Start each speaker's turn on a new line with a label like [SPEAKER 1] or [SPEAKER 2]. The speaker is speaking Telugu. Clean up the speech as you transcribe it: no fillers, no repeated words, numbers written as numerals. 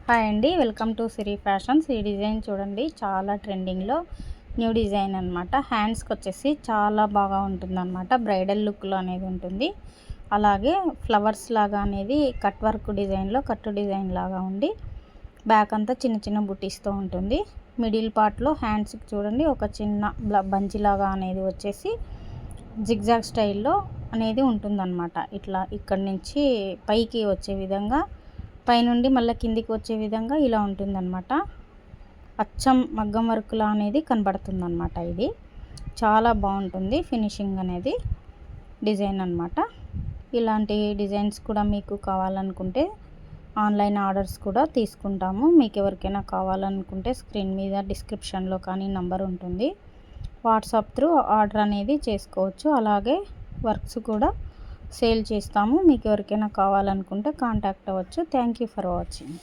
[SPEAKER 1] హాయ్ అండి, వెల్కమ్ టు సిరి ఫ్యాషన్స్. ఈ డిజైన్ చూడండి, చాలా ట్రెండింగ్లో న్యూ డిజైన్ అనమాట. హ్యాండ్స్కి వచ్చేసి చాలా బాగా ఉంటుందన్నమాట. బ్రైడల్ లుక్లో అనేది ఉంటుంది. అలాగే ఫ్లవర్స్ లాగా అనేది కట్ వర్క్ డిజైన్లో కట్టు డిజైన్ లాగా ఉండి బ్యాక్ అంతా చిన్న చిన్న బుటీస్తో ఉంటుంది. మిడిల్ పార్ట్లో హ్యాండ్స్కి చూడండి ఒక చిన్న బంచి లాగా అనేది వచ్చేసి జిగ్జాగ్ స్టైల్లో అనేది ఉంటుందన్నమాట. ఇట్లా ఇక్కడి నుంచి పైకి వచ్చే విధంగా, పైనుండి మళ్ళీ కిందికి వచ్చే విధంగా ఇలా ఉంటుందన్నమాట. అచ్చం మగ్గం వర్క్లా అనేది కనబడుతుందన్నమాట. ఇది చాలా బాగుంటుంది ఫినిషింగ్ అనేది డిజైన్ అన్నమాట. ఇలాంటి డిజైన్స్ కూడా మీకు కావాలనుకుంటే ఆన్లైన్ ఆర్డర్స్ కూడా తీసుకుంటాము. మీకు ఎవరికైనా కావాలనుకుంటే స్క్రీన్ మీద డిస్క్రిప్షన్లో కానీ నంబర్ ఉంటుంది, వాట్సాప్ త్రూ ఆర్డర్ అనేది చేసుకోవచ్చు. అలాగే వర్క్స్ కూడా సేల్ చేస్తాము. మీకు ఎవరికైనా కావాలనుకుంటే కాంటాక్ట్ అవ్వచ్చు. Thank you for watching.